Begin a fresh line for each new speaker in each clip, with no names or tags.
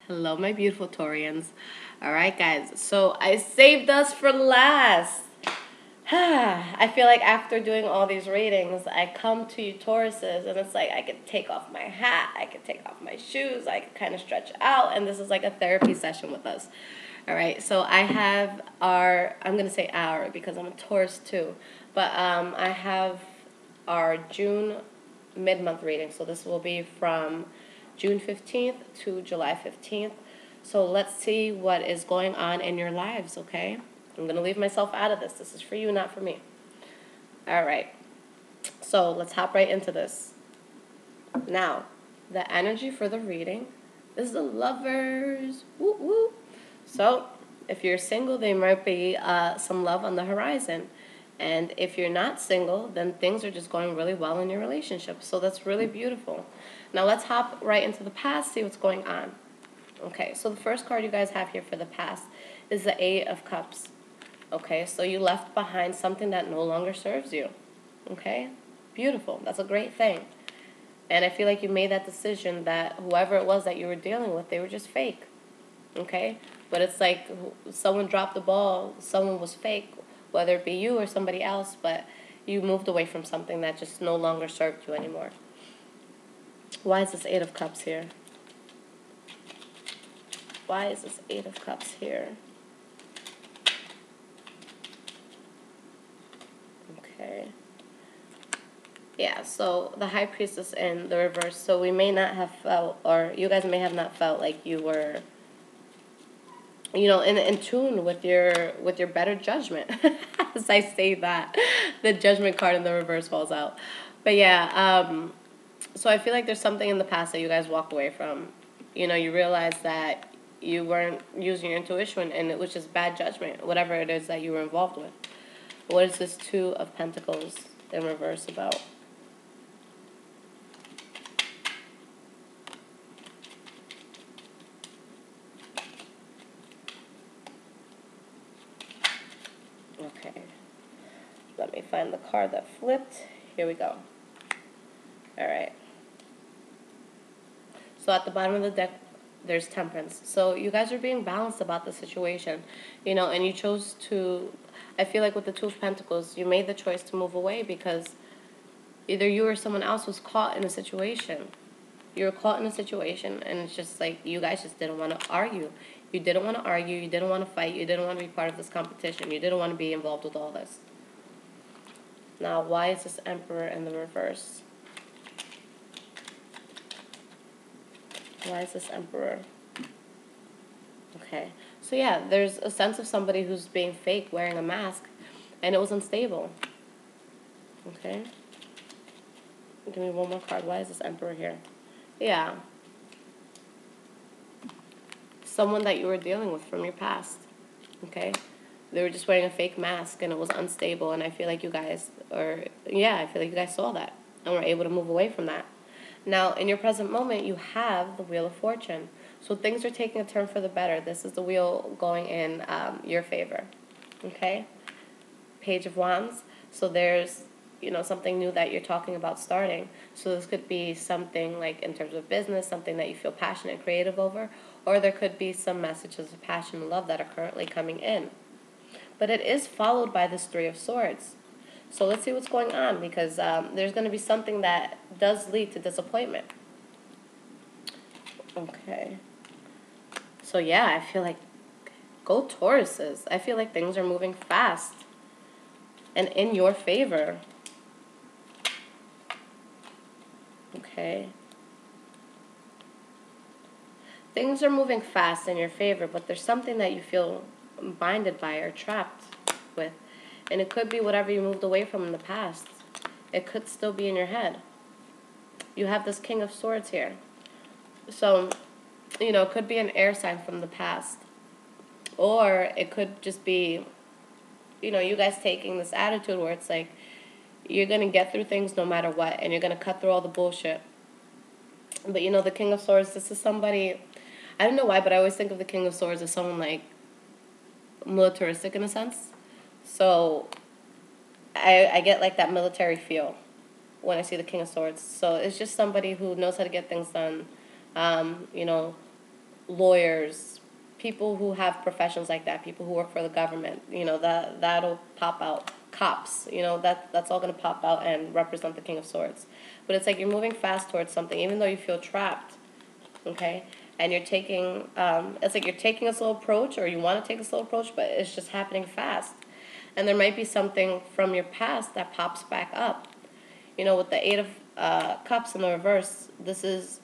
Hello, my beautiful Taurians. All right, guys. So I saved us for last. I feel like after doing all these readings, I come to you Tauruses, and it's like I could take off my hat, I could take off my shoes, I could kind of stretch out, and this is like a therapy session with us. All right, so I have I'm going to say our because I'm a Taurus too, but I have our June mid month reading. So this will be from June 15th to July 15th. So let's see what is going on in your lives, okay? I'm going to leave myself out of this. This is for you, not for me. All right. So let's hop right into this. Now, the energy for the reading is the lovers. Woo woo. So, if you're single, there might be some love on the horizon. And if you're not single, then things are just going really well in your relationship. So that's really beautiful. Now let's hop right into the past, see what's going on. Okay, so the first card you guys have here for the past is the Eight of Cups. Okay, so you left behind something that no longer serves you. Okay, beautiful. That's a great thing. And I feel like you made that decision that whoever it was that you were dealing with, they were just fake. Okay, but it's like someone dropped the ball, someone was fake, whether it be you or somebody else, but you moved away from something that just no longer served you anymore. Why is this Eight of Cups here? Why is this Eight of Cups here? Okay. Yeah, so the High Priestess in the reverse. So we may not have felt, or you guys may have not felt like you were, in tune with your better judgment. As I say that, the Judgment card in the reverse falls out. But yeah, so I feel like there's something in the past that you guys walked away from. You realize that you weren't using your intuition, and it was just bad judgment, whatever it is that you were involved with. What is this Two of Pentacles in reverse about? Okay. Let me find the card that flipped. Here we go. All right. So at the bottom of the deck, there's Temperance. So you guys are being balanced about the situation, and you chose to, I feel like with the Two of Pentacles, you made the choice to move away because either you or someone else was caught in a situation. You were caught in a situation, and it's just like you guys just didn't want to argue. You didn't want to argue. You didn't want to fight. You didn't want to be part of this competition. You didn't want to be involved with all this. Now, why is this Emperor in the reverse? Why is this Emperor? Okay. So yeah, there's a sense of somebody who's being fake, wearing a mask, and it was unstable. Okay. Give me one more card. Why is this Emperor here? Yeah. Someone that you were dealing with from your past. Okay. They were just wearing a fake mask, and it was unstable, and I feel like you guys, saw that and were able to move away from that. Now, in your present moment, you have the Wheel of Fortune. So things are taking a turn for the better. This is the wheel going in your favor. Okay? Page of Wands. So there's, something new that you're talking about starting. So this could be something like in terms of business, something that you feel passionate and creative over, or there could be some messages of passion and love that are currently coming in. But it is followed by this Three of Swords. So let's see what's going on, because there's going to be something that does lead to disappointment. Okay. So yeah, I feel like, go Tauruses. I feel like things are moving fast and in your favor. Okay. Things are moving fast in your favor, but there's something that you feel binded by or trapped with. And it could be whatever you moved away from in the past. It could still be in your head. You have this King of Swords here. So, it could be an air sign from the past. Or it could just be, you guys taking this attitude where it's like, you're going to get through things no matter what, and you're going to cut through all the bullshit. But, the King of Swords, this is somebody, I don't know why, but I always think of the King of Swords as someone like militaristic in a sense. So I get like that military feel when I see the King of Swords. So it's just somebody who knows how to get things done, lawyers, people who have professions like that, people who work for the government, that'll pop out. Cops, that's all going to pop out and represent the King of Swords. But it's like you're moving fast towards something, even though you feel trapped, okay? And you're taking, it's like you're taking a slow approach, or you want to take a slow approach, but it's just happening fast. And there might be something from your past that pops back up. With the Eight of Cups in the reverse, this is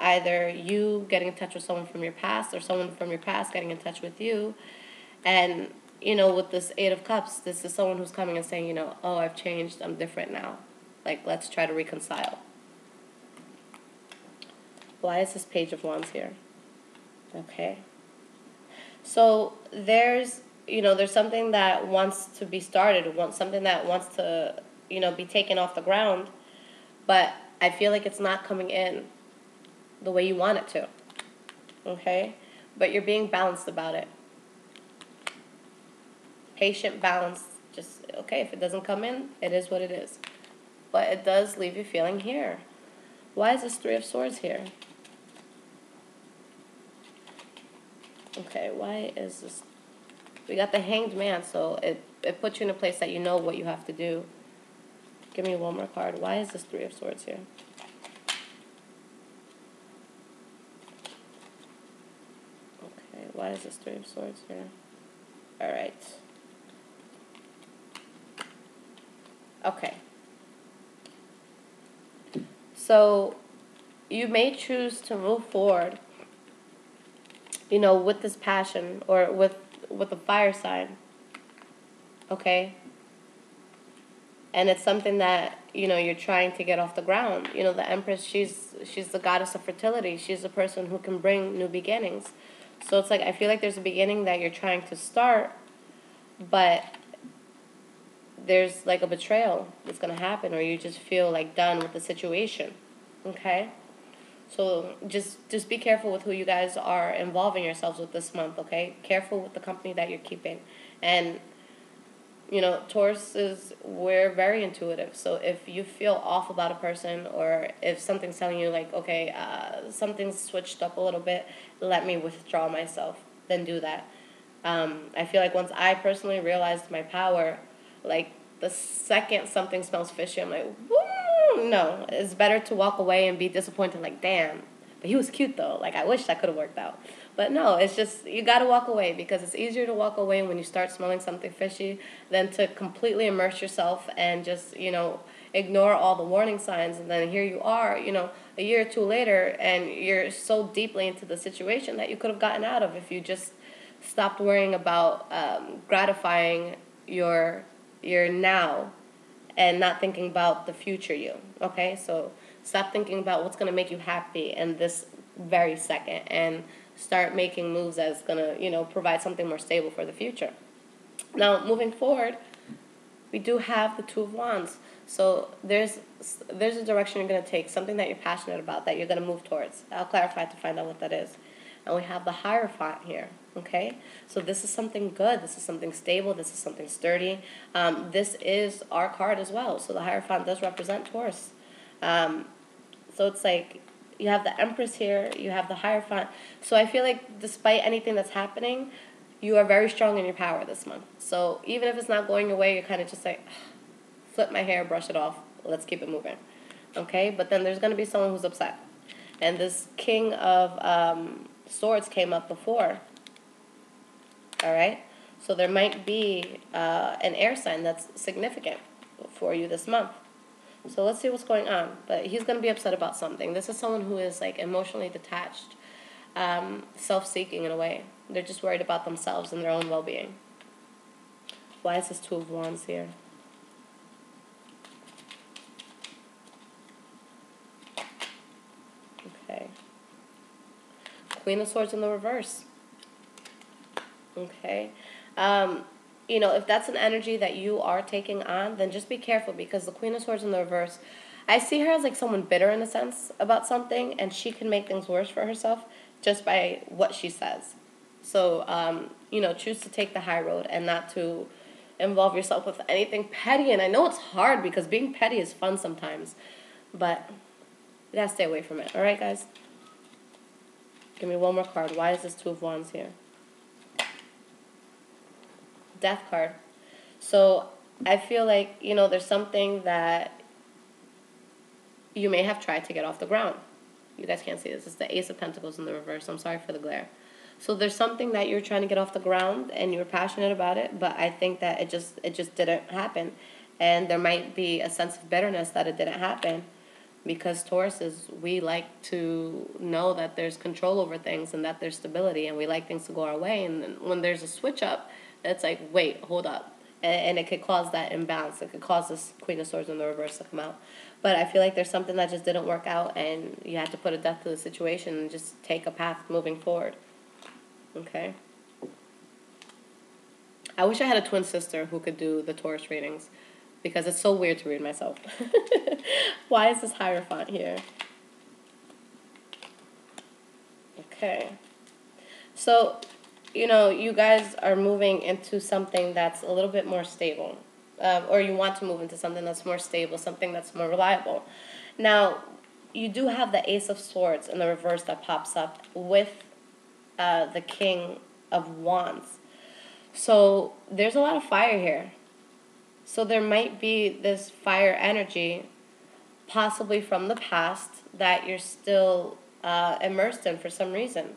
either you getting in touch with someone from your past, or someone from your past getting in touch with you. And, with this Eight of Cups, this is someone who's coming and saying, oh, I've changed, I'm different now. Like, let's try to reconcile. Why is this Page of Wands here? Okay. So there's something that wants to be started, something that wants to, be taken off the ground, but I feel like it's not coming in the way you want it to, okay? But you're being balanced about it. Patient, balanced, just, okay, if it doesn't come in, it is what it is. But it does leave you feeling here. Why is this Three of Swords here? Okay, why is this? We got the Hanged Man, so it puts you in a place that you know what you have to do. Give me one more card. Why is this Three of Swords here? Okay, why is this Three of Swords here? All right. Okay. So you may choose to move forward, with this passion, or with a fire sign. Okay? And it's something that, you're trying to get off the ground. The Empress, she's the goddess of fertility. She's the person who can bring new beginnings. So it's like, I feel like there's a beginning that you're trying to start, but there's like a betrayal that's going to happen, or you just feel like done with the situation. Okay? So just be careful with who you guys are involving yourselves with this month, okay? Careful with the company that you're keeping. And, Taurus we're very intuitive. So if you feel off about a person, or if something's telling you like, okay, something's switched up a little bit, let me withdraw myself, then do that. I feel like once I personally realized my power, like the second something smells fishy, I'm like, woo, no. It's better to walk away and be disappointed, like, damn. But he was cute, though. Like, I wish that could have worked out. But no, it's just, you got to walk away, because it's easier to walk away when you start smelling something fishy than to completely immerse yourself and just, ignore all the warning signs. And then here you are, a year or two later, and you're so deeply into the situation that you could have gotten out of if you just stopped worrying about gratifying your now and not thinking about the future you, okay? So stop thinking about what's going to make you happy in this very second, and start making moves that's going to, provide something more stable for the future. Now, moving forward, we do have the Two of Wands. So there's a direction you're going to take, something that you're passionate about, that you're going to move towards. I'll clarify to find out what that is. And we have the Hierophant here, okay? So this is something good. This is something stable. This is something sturdy. This is our card as well. So the Hierophant does represent Taurus. So it's like you have the Empress here. You have the Hierophant. So I feel like despite anything that's happening, you are very strong in your power this month. So even if it's not going your way, you're kind of just like, flip my hair, brush it off. Let's keep it moving, okay? But then there's going to be someone who's upset. And this King of Swords came up before, all right? So there might be an air sign that's significant for you this month. So let's see what's going on. But he's going to be upset about something. This is someone who is like emotionally detached, self-seeking in a way. They're just worried about themselves and their own well-being. Why is this Two of Wands here? Okay. Queen of Swords in the reverse. Okay. If that's an energy that you are taking on, then just be careful, because the Queen of Swords in the reverse, I see her as like someone bitter in a sense about something, and she can make things worse for herself just by what she says. So, choose to take the high road and not to involve yourself with anything petty. And I know it's hard, because being petty is fun sometimes, but you gotta stay away from it. All right, guys? Give me one more card. Why is this Two of Wands here? Death card. So I feel like, you know, there's something that you may have tried to get off the ground. You guys can't see this. It's the Ace of Pentacles in the reverse. I'm sorry for the glare. So there's something that you're trying to get off the ground and you're passionate about it, but I think that it just didn't happen. And there might be a sense of bitterness that it didn't happen, because Tauruses, we like to know that there's control over things and that there's stability, and we like things to go our way. And then when there's a switch up, it's like, wait, hold up. And it could cause that imbalance. It could cause this Queen of Swords in the reverse to come out. But I feel like there's something that just didn't work out, and you had to put a death to the situation and just take a path moving forward. Okay? I wish I had a twin sister who could do the Taurus readings, because it's so weird to read myself. Why is this Hierophant here? Okay. So, you know, you guys are moving into something that's a little bit more stable. Or you want to move into something that's more stable, something that's more reliable. Now, you do have the Ace of Swords in the reverse that pops up with the King of Wands. So there's a lot of fire here. So there might be this fire energy, possibly from the past, that you're still immersed in for some reason.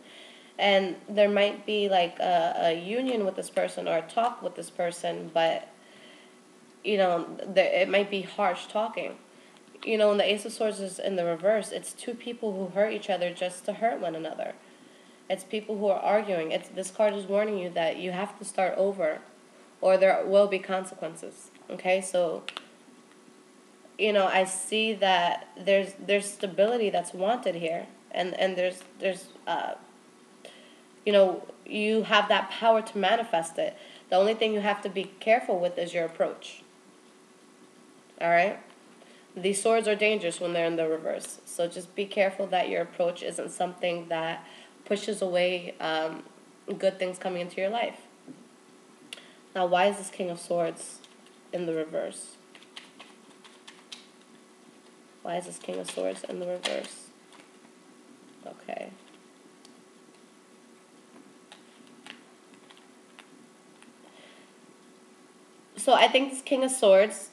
And there might be like a union with this person or a talk with this person, but, you know, it might be harsh talking. You know, when the Ace of Swords is in the reverse, it's two people who hurt each other just to hurt one another. It's people who are arguing. This card is warning you that you have to start over, or there will be consequences. Okay, so, you know, I see that there's stability that's wanted here, and there's you know, you have that power to manifest it. The only thing you have to be careful with is your approach. All right? These swords are dangerous when they're in the reverse. So just be careful that your approach isn't something that pushes away good things coming into your life. Now, why is this King of Swords in the reverse? Why is this King of Swords in the reverse? Okay. So I think this King of Swords,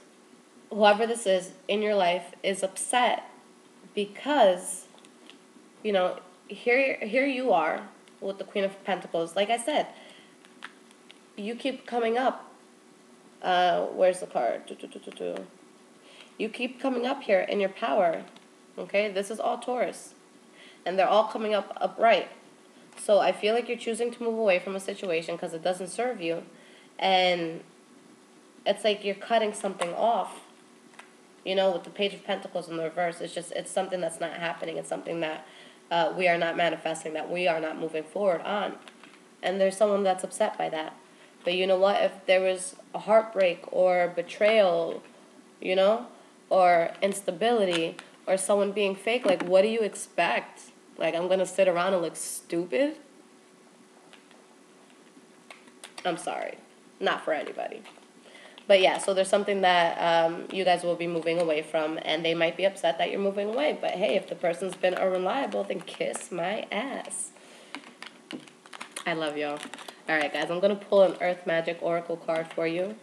whoever this is in your life, is upset because, you know, here you are with the Queen of Pentacles. Like I said, you keep coming up. Where's the card? You keep coming up here in your power. Okay, this is all Taurus, and they're all coming up upright. So I feel like you're choosing to move away from a situation because it doesn't serve you, and it's like you're cutting something off. You know, with the Page of Pentacles in the reverse, it's something that's not happening. It's something that we are not manifesting, that we are not moving forward on. And there's someone that's upset by that. But you know what? If there was a heartbreak or betrayal, you know, or instability, or someone being fake, like, what do you expect? Like, I'm going to sit around and look stupid? I'm sorry. Not for anybody. But yeah, so there's something that you guys will be moving away from, and they might be upset that you're moving away. But hey, if the person's been unreliable, then kiss my ass. I love y'all. All right, guys, I'm going to pull an Earth Magic Oracle card for you,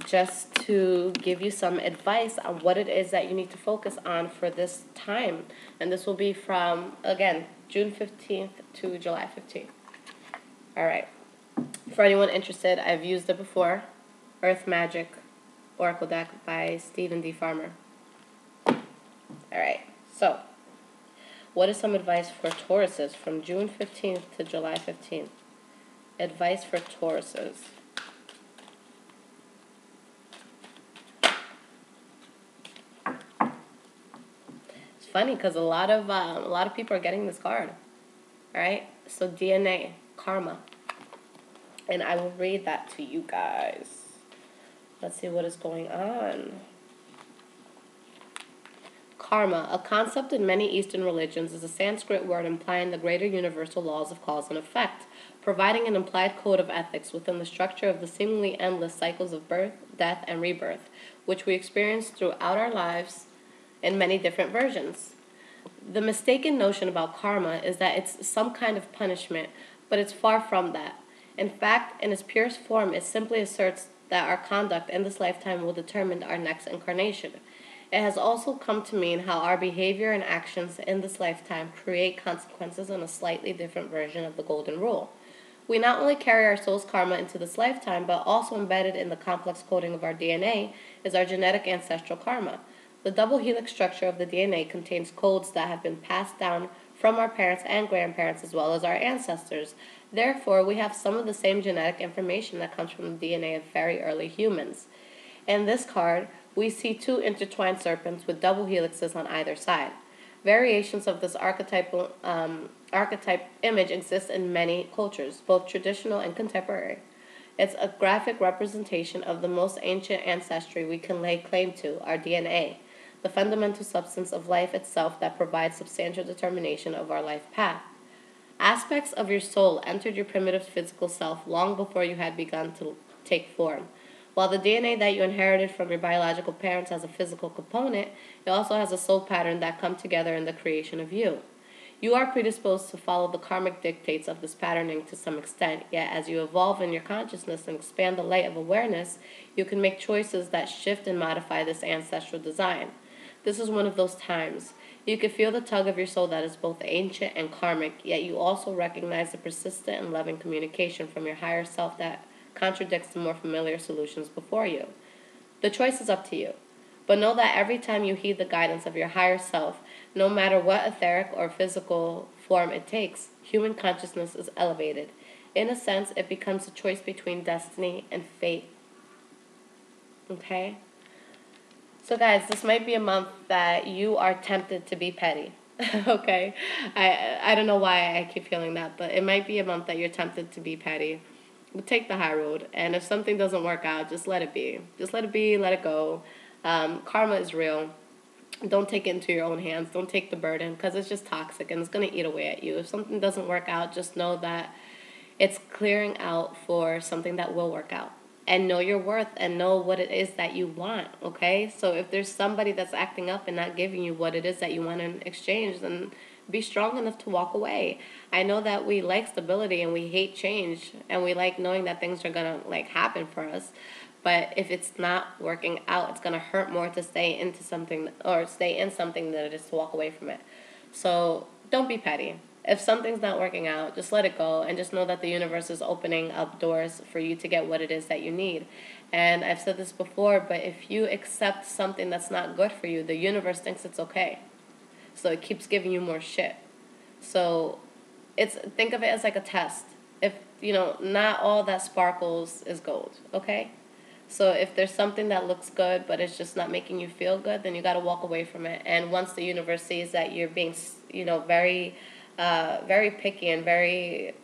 just to give you some advice on what it is that you need to focus on for this time. And this will be from, again, June 15th to July 15th. All right. For anyone interested, I've used it before. Earth Magic Oracle deck by Stephen D. Farmer. All right, so what is some advice for Tauruses from June 15th to July 15th? Advice for Tauruses. It's funny because a lot of people are getting this card. All right, so DNA, karma, and I will read that to you guys. Let's see what is going on. Karma, a concept in many Eastern religions, is a Sanskrit word implying the greater universal laws of cause and effect, providing an implied code of ethics within the structure of the seemingly endless cycles of birth, death, and rebirth, which we experience throughout our lives in many different versions. The mistaken notion about karma is that it's some kind of punishment, but it's far from that. In fact, in its purest form, it simply asserts that our conduct in this lifetime will determine our next incarnation. It has also come to mean how our behavior and actions in this lifetime create consequences in a slightly different version of the golden rule. We not only carry our soul's karma into this lifetime, but also embedded in the complex coding of our DNA is our genetic ancestral karma. The double helix structure of the DNA contains codes that have been passed down from our parents and grandparents as well as our ancestors. Therefore, we have some of the same genetic information that comes from the DNA of very early humans. In this card, we see two intertwined serpents with double helixes on either side. Variations of this archetype image exist in many cultures, both traditional and contemporary. It's a graphic representation of the most ancient ancestry we can lay claim to, our DNA, the fundamental substance of life itself that provides substantial determination of our life path. Aspects of your soul entered your primitive physical self long before you had begun to take form. While the DNA that you inherited from your biological parents has a physical component, it also has a soul pattern that come together in the creation of you. You are predisposed to follow the karmic dictates of this patterning to some extent, yet as you evolve in your consciousness and expand the light of awareness, you can make choices that shift and modify this ancestral design. This is one of those times. You can feel the tug of your soul that is both ancient and karmic, yet you also recognize the persistent and loving communication from your higher self that contradicts the more familiar solutions before you. The choice is up to you. But know that every time you heed the guidance of your higher self, no matter what etheric or physical form it takes, human consciousness is elevated. In a sense, it becomes a choice between destiny and fate. Okay? So guys, this might be a month that you are tempted to be petty. Okay? I don't know why I keep feeling that, but it might be a month that you're tempted to be petty. But take the high road, and if something doesn't work out, just let it be. Just let it be, let it go. Karma is real. Don't take it into your own hands. Don't take the burden, because it's just toxic and it's going to eat away at you. If something doesn't work out, just know that it's clearing out for something that will work out. And know your worth and know what it is that you want, okay? So if there's somebody that's acting up and not giving you what it is that you want in exchange, then be strong enough to walk away. I know that we like stability and we hate change, and we like knowing that things are going to happen for us. But if it's not working out, it's going to hurt more to stay into something or stay in something than it is to walk away from it. So don't be petty. If something's not working out, just let it go and just know that the universe is opening up doors for you to get what it is that you need. And I've said this before, but if you accept something that's not good for you, the universe thinks it's okay. So it keeps giving you more shit. So think of it as like a test. If, not all that sparkles is gold, okay? So if there's something that looks good, but it's just not making you feel good, then you got to walk away from it. And once the universe sees that you're being, very, very picky and very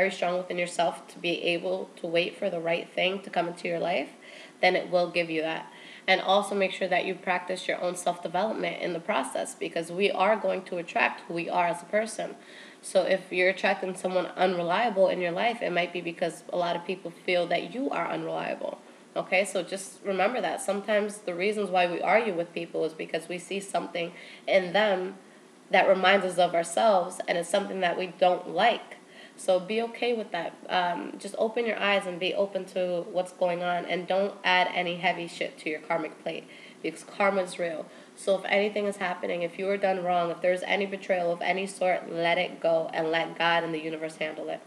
strong within yourself to be able to wait for the right thing to come into your life, then it will give you that. And also make sure that you practice your own self-development in the process, because we are going to attract who we are as a person. So if you're attracting someone unreliable in your life, it might be because a lot of people feel that you are unreliable. Okay, so just remember that. Sometimes the reasons why we argue with people is because we see something in them that reminds us of ourselves, and it's something that we don't like. So be okay with that. Just open your eyes and be open to what's going on, and don't add any heavy shit to your karmic plate, because karma is real. So if anything is happening, if you were done wrong, if there's any betrayal of any sort, let it go and let God and the universe handle it.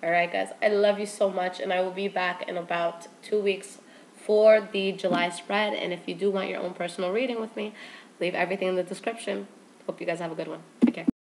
All right, guys, I love you so much, and I will be back in about 2 weeks for the July spread. And if you do want your own personal reading with me, leave everything in the description. Hope you guys have a good one. Take care.